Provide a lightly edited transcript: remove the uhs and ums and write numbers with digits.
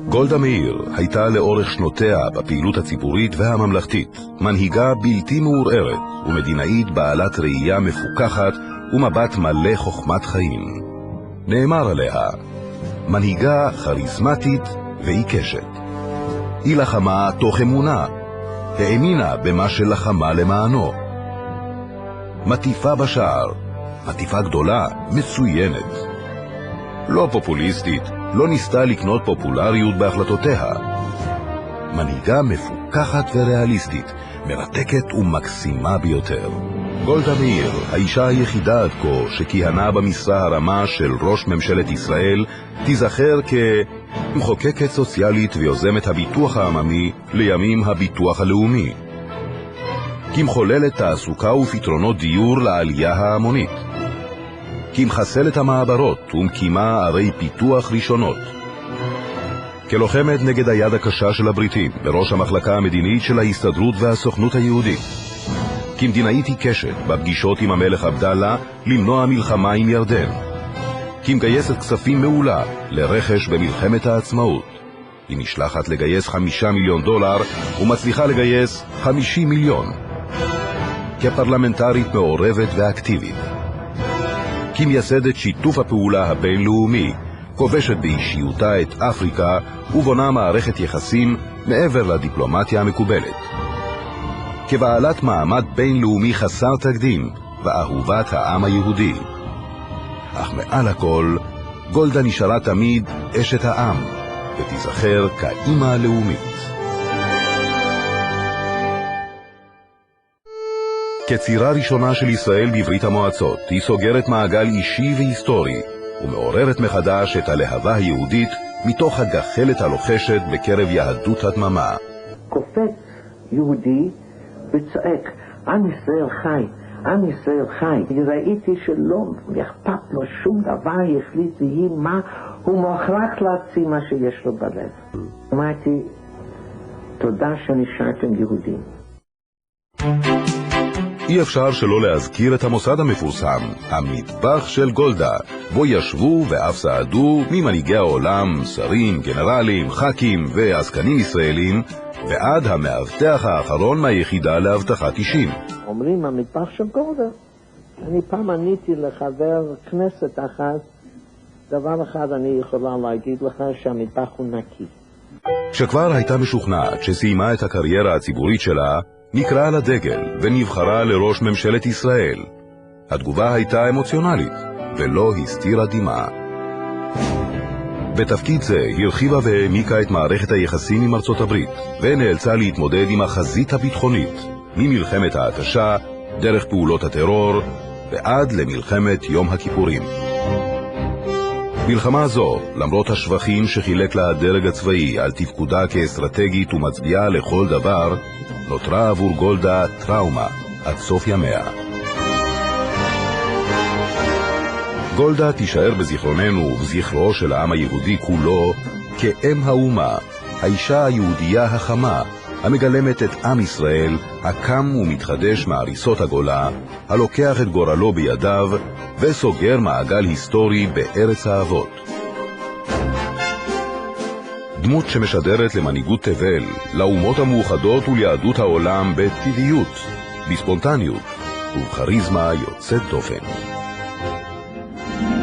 גולדה מאיר הייתה לאורך שנותיה בפעילות הציבורית והממלכתית מנהיגה בלתי מעורערת ומדינאית בעלת ראייה מפוכחת ומבט מלא חוכמת חיים. נאמר עליה, מנהיגה כריזמטית ועיקשת. היא לחמה תוך אמונה, האמינה במה שלחמה למענו. מטיפה בשער, מטיפה גדולה, מצוינת. לא פופוליסטית, לא ניסתה לקנות פופולריות בהחלטותיה. מנהיגה מפוכחת וריאליסטית, מרתקת ומקסימה ביותר. גולדה מאיר, האישה היחידה עד כה שכיהנה במשרה הרמה של ראש ממשלת ישראל, תיזכר כמחוקקת סוציאלית ויוזמת הביטוח העממי לימים הביטוח הלאומי. כמחוללת תעסוקה ופתרונות דיור לעלייה ההמונית. כמחסלת המעברות ומקימה ערי פיתוח ראשונות. כלוחמת נגד היד הקשה של הבריטים בראש המחלקה המדינית של ההסתדרות והסוכנות היהודית. כמדינאית עיקשת בפגישות עם המלך עבדאללה למנוע מלחמה עם ירדן. כמגייסת כספים מעולה לרכש במלחמת העצמאות. היא נשלחת לגייס $5 מיליון ומצליחה לגייס 50 מיליון. כפרלמנטרית מעורבת ואקטיבית. כמייסדת שיתוף הפעולה הבינלאומי, כובשת באישיותה את אפריקה ובונה מערכת יחסים מעבר לדיפלומטיה המקובלת. כבעלת מעמד בינלאומי חסר תקדים ואהובת העם היהודי. אך מעל הכל, גולדה נשארה תמיד אשת העם, ותיזכר כאימא הלאומית. כצירה ראשונה של ישראל בברית המועצות, היא סוגרת מעגל אישי והיסטורי, ומעוררת מחדש את הלהבה היהודית מתוך הגחלת הלוחשת בקרב יהדות הדממה. קופץ יהודי וצועק, עם ישראל חי, עם ישראל חי. ראיתי שלא אכפת לו שום דבר, החליט ויהי מה, הוא מוכרח להוציא מה שיש לו בלב. אמרתי, תודה שנשארתם יהודים. אי אפשר שלא להזכיר את המוסד המפורסם, המטבח של גולדה, בו ישבו ואף סעדו ממנהיגי העולם, שרים, גנרלים, ח"כים ועסקנים ישראלים, ועד המאבטח האחרון מהיחידה לאבטחת אישים. אומרים המטבח של גולדה. אני פעם עניתי לחבר כנסת אחת, דבר אחד אני יכולה להגיד לך, שהמטבח הוא נקי. כשכבר הייתה משוכנעת שסיימה את הקריירה הציבורית שלה, נקראה לדגל ונבחרה לראש ממשלת ישראל. התגובה הייתה אמוציונלית ולא הסתירה דמעה. בתפקיד זה הרחיבה והעמיקה את מערכת היחסים עם ארצות הברית, ונאלצה להתמודד עם החזית הביטחונית, ממלחמת ההתשה, דרך פעולות הטרור, ועד למלחמת יום הכיפורים. מלחמה זו, למרות השבחים שחילק לה הדרג הצבאי על תפקודה כאסטרטגית ומצביעה לכל דבר, נותרה עבור גולדה טראומה עד סוף ימיה. גולדה תישאר בזיכרוננו ובזכרו של העם היהודי כולו כאם האומה, האישה היהודייה החמה, המגלמת את עם ישראל, הקם ומתחדש מעריסות הגולה, הלוקח את גורלו בידיו וסוגר מעגל היסטורי בארץ האבות. דמות שמשדרת למנהיגות תבל, לאומות המאוחדות וליהדות העולם בטבעיות, בספונטניות ובכריזמה יוצאת דופן.